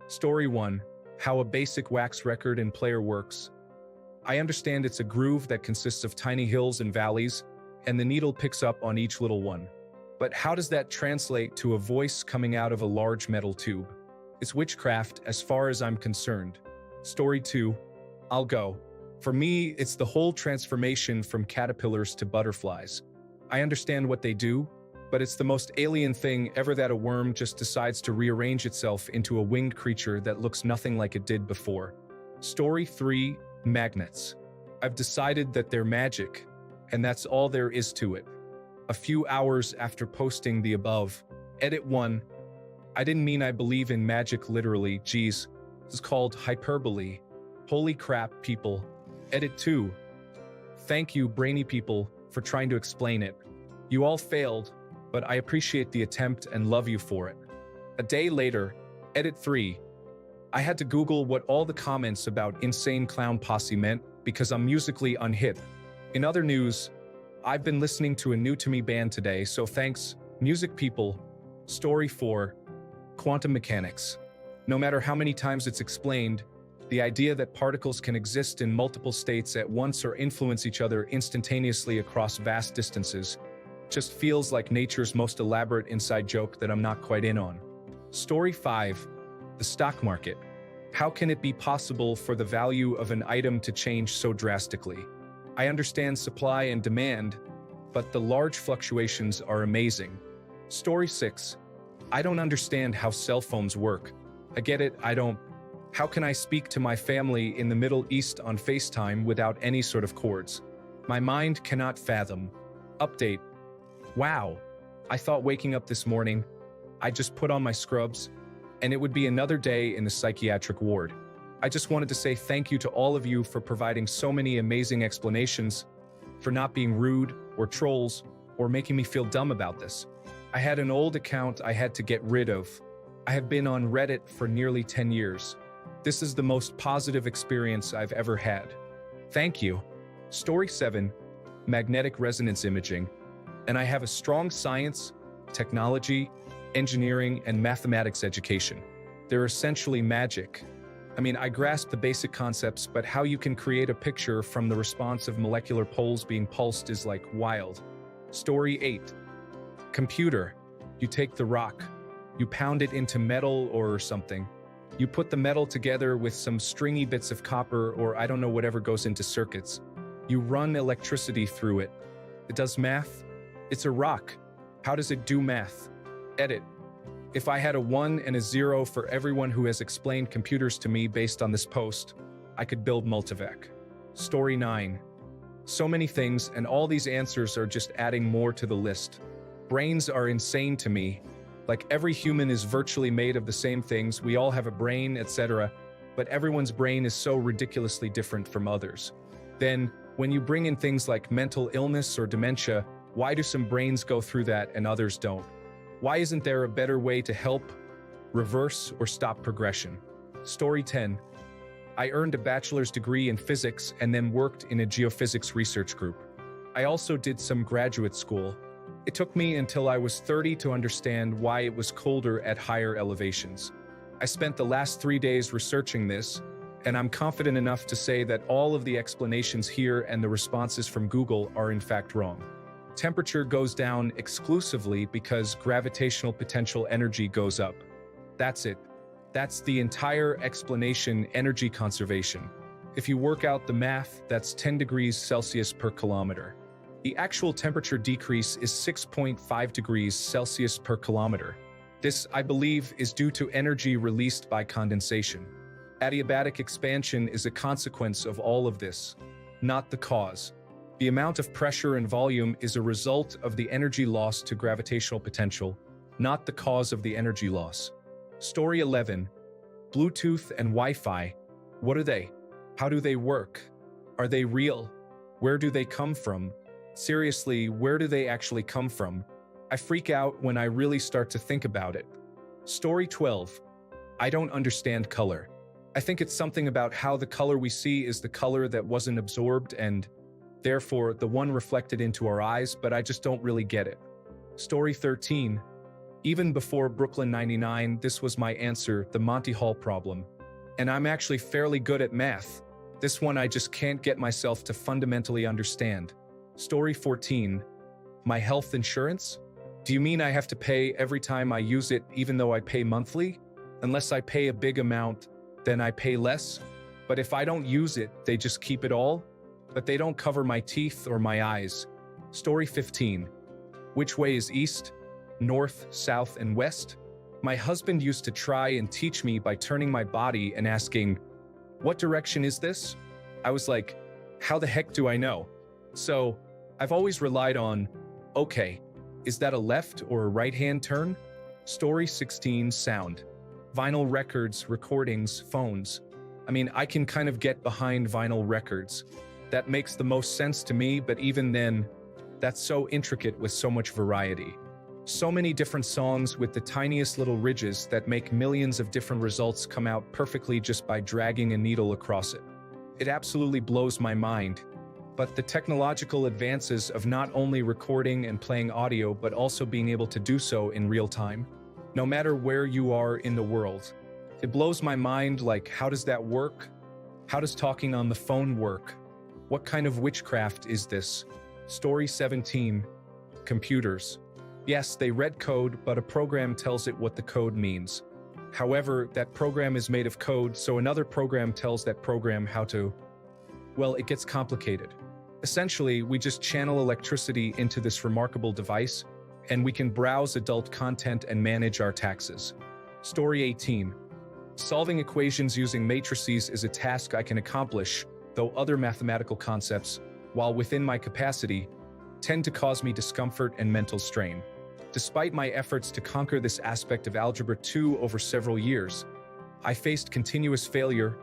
Story 1. How a basic wax record and player works. I understand it's a groove that consists of tiny hills and valleys, and the needle picks up on each little one. But how does that translate to a voice coming out of a large metal tube? It's witchcraft as far as I'm concerned. Story 2. I'll go. For me, it's the whole transformation from caterpillars to butterflies. I understand what they do, but it's the most alien thing ever that a worm just decides to rearrange itself into a winged creature that looks nothing like it did before. Story 3. Magnets. I've decided that they're magic, and that's all there is to it. A few hours after posting the above, Edit 1. I didn't mean I believe in magic literally, geez. This is called hyperbole. Holy crap, people. Edit 2. Thank you, brainy people, for trying to explain it. You all failed, but I appreciate the attempt and love you for it. A day later, Edit 3. I had to Google what all the comments about Insane Clown Posse meant because I'm musically unhip. In other news, I've been listening to a new-to-me band today, so thanks, music people. Story 4. Quantum mechanics. No matter how many times it's explained, the idea that particles can exist in multiple states at once or influence each other instantaneously across vast distances just feels like nature's most elaborate inside joke that I'm not quite in on. Story 5. The stock market. How can it be possible for the value of an item to change so drastically? I understand supply and demand, but the large fluctuations are amazing. Story 6. I don't understand how cell phones work. I get it, I don't. How can I speak to my family in the Middle East on FaceTime without any sort of cords? My mind cannot fathom. Update. Wow. I thought waking up this morning, I just put on my scrubs, and it would be another day in the psychiatric ward. I just wanted to say thank you to all of you for providing so many amazing explanations, for not being rude or trolls or making me feel dumb about this. I had an old account I had to get rid of. I have been on Reddit for nearly 10 years. This is the most positive experience I've ever had. Thank you. Story 7. Magnetic resonance imaging. And I have a strong science, technology, engineering, and mathematics education. They're essentially magic. I mean, I grasp the basic concepts, but how you can create a picture from the response of molecular poles being pulsed is like wild. Story 8. Computer. You take the rock. You pound it into metal or something. You put the metal together with some stringy bits of copper or I don't know whatever goes into circuits. You run electricity through it. It does math. It's a rock. How does it do math? Edit. If I had a 1 and a 0 for everyone who has explained computers to me based on this post, I could build Multivac. Story 9. So many things, and all these answers are just adding more to the list. Brains are insane to me. Like every human is virtually made of the same things, we all have a brain, etc., but everyone's brain is so ridiculously different from others. Then, when you bring in things like mental illness or dementia, why do some brains go through that and others don't? Why isn't there a better way to help, reverse, or stop progression? Story 10. I earned a bachelor's degree in physics and then worked in a geophysics research group. I also did some graduate school. It took me until I was 30 to understand why it was colder at higher elevations. I spent the last 3 days researching this, and I'm confident enough to say that all of the explanations here and the responses from Google are in fact wrong. Temperature goes down exclusively because gravitational potential energy goes up. That's it. That's the entire explanation: energy conservation. If you work out the math, that's 10 degrees Celsius per kilometer. The actual temperature decrease is 6.5 degrees Celsius per kilometer. This, I believe, is due to energy released by condensation. Adiabatic expansion is a consequence of all of this, not the cause. The amount of pressure and volume is a result of the energy loss to gravitational potential, not the cause of the energy loss. Story 11. Bluetooth and Wi-Fi. What are they? How do they work? Are they real? Where do they come from? Seriously, where do they actually come from? I freak out when I really start to think about it. Story 12. I don't understand color. I think it's something about how the color we see is the color that wasn't absorbed and, therefore, the one reflected into our eyes, but I just don't really get it. Story 13. Even before Brooklyn 99, this was my answer, the Monty Hall problem. And I'm actually fairly good at math. This one I just can't get myself to fundamentally understand. Story 14. My health insurance? Do you mean I have to pay every time I use it even though I pay monthly? Unless I pay a big amount, then I pay less? But if I don't use it, they just keep it all? But they don't cover my teeth or my eyes. Story 15. Which way is east, north, south, and west? My husband used to try and teach me by turning my body and asking, "What direction is this?" I was like, how the heck do I know? So I've always relied on, okay, is that a left or a right-hand turn? Story 16. Sound. Vinyl records, recordings, phones. I mean, I can kind of get behind vinyl records. That makes the most sense to me, but even then, that's so intricate with so much variety. So many different songs with the tiniest little ridges that make millions of different results come out perfectly just by dragging a needle across it. It absolutely blows my mind. But the technological advances of not only recording and playing audio, but also being able to do so in real time, no matter where you are in the world. It blows my mind, like, how does that work? How does talking on the phone work? What kind of witchcraft is this? Story 17. Computers. Yes, they read code, but a program tells it what the code means. However, that program is made of code, so another program tells that program how to... Well, it gets complicated. Essentially, we just channel electricity into this remarkable device, and we can browse adult content and manage our taxes. Story 18. Solving equations using matrices is a task I can accomplish, though other mathematical concepts, while within my capacity, tend to cause me discomfort and mental strain. Despite my efforts to conquer this aspect of Algebra 2 over several years, I faced continuous failure,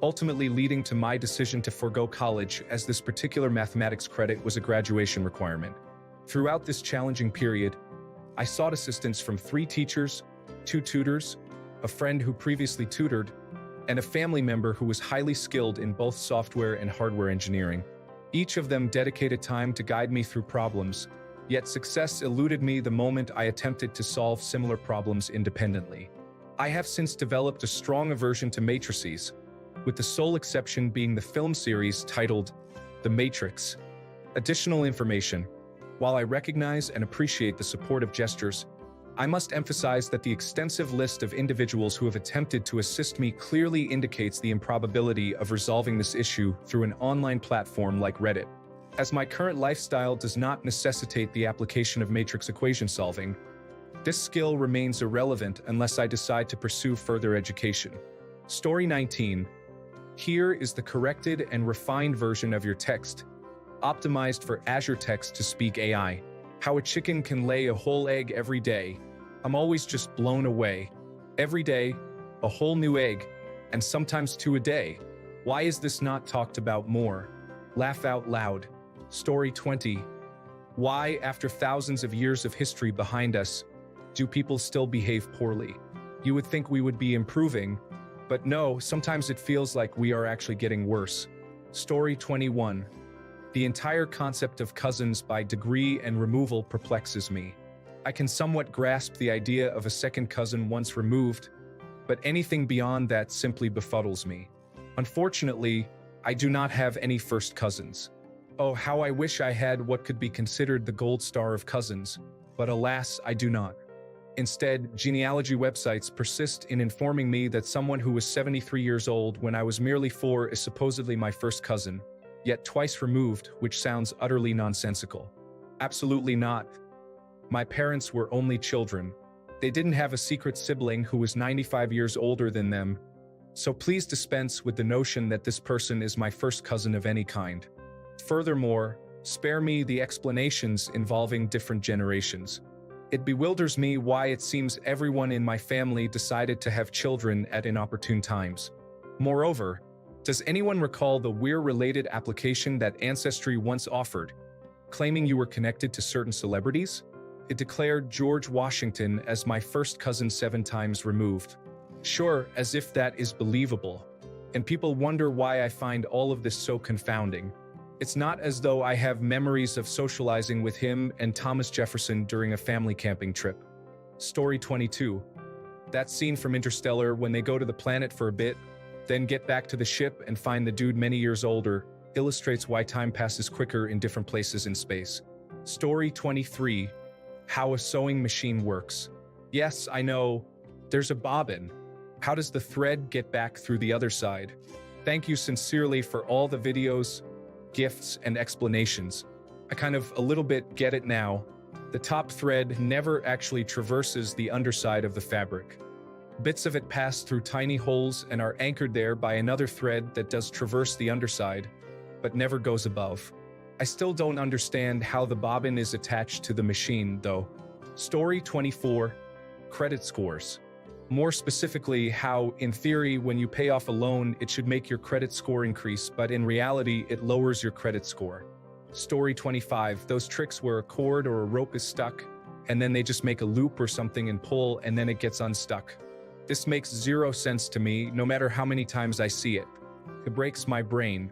ultimately leading to my decision to forego college, as this particular mathematics credit was a graduation requirement. Throughout this challenging period, I sought assistance from 3 teachers, 2 tutors, a friend who previously tutored, and a family member who was highly skilled in both software and hardware engineering. Each of them dedicated time to guide me through problems, yet success eluded me the moment I attempted to solve similar problems independently. I have since developed a strong aversion to matrices, with the sole exception being the film series titled The Matrix. Additional information. While I recognize and appreciate the supportive gestures, I must emphasize that the extensive list of individuals who have attempted to assist me clearly indicates the improbability of resolving this issue through an online platform like Reddit. As my current lifestyle does not necessitate the application of matrix equation solving, this skill remains irrelevant unless I decide to pursue further education. Story 19. Here is the corrected and refined version of your text, optimized for Azure Text-to-Speak AI. How a chicken can lay a whole egg every day. I'm always just blown away. Every day, a whole new egg, and sometimes 2 a day. Why is this not talked about more? Laugh out loud. Story 20. Why, after thousands of years of history behind us, do people still behave poorly? You would think we would be improving, but no, sometimes it feels like we are actually getting worse. Story 21. The entire concept of cousins by degree and removal perplexes me. I can somewhat grasp the idea of a second cousin once removed, but anything beyond that simply befuddles me. Unfortunately, I do not have any first cousins. Oh, how I wish I had what could be considered the gold star of cousins, but alas, I do not. Instead, genealogy websites persist in informing me that someone who was 73 years old when I was merely 4 is supposedly my first cousin, yet twice removed, which sounds utterly nonsensical. Absolutely not. My parents were only children. They didn't have a secret sibling who was 95 years older than them, so please dispense with the notion that this person is my first cousin of any kind. Furthermore, spare me the explanations involving different generations. It bewilders me why it seems everyone in my family decided to have children at inopportune times. Moreover, does anyone recall the Weir-related application that Ancestry once offered, claiming you were connected to certain celebrities? It declared George Washington as my first cousin 7 times removed. Sure, as if that is believable. And people wonder why I find all of this so confounding. It's not as though I have memories of socializing with him and Thomas Jefferson during a family camping trip. Story 22. That scene from Interstellar when they go to the planet for a bit, then get back to the ship and find the dude many years older, illustrates why time passes quicker in different places in space. Story 23. How a sewing machine works. Yes, I know. There's a bobbin. How does the thread get back through the other side? Thank you sincerely for all the videos, gifts, and explanations. I kind of a little bit get it now. The top thread never actually traverses the underside of the fabric. Bits of it pass through tiny holes and are anchored there by another thread that does traverse the underside, but never goes above. I still don't understand how the bobbin is attached to the machine, though. Story 24. Credit scores. More specifically, how, in theory, when you pay off a loan, it should make your credit score increase, but in reality, it lowers your credit score. Story 25. Those tricks where a cord or a rope is stuck, and then they just make a loop or something and pull, and then it gets unstuck. This makes zero sense to me, no matter how many times I see it. It breaks my brain.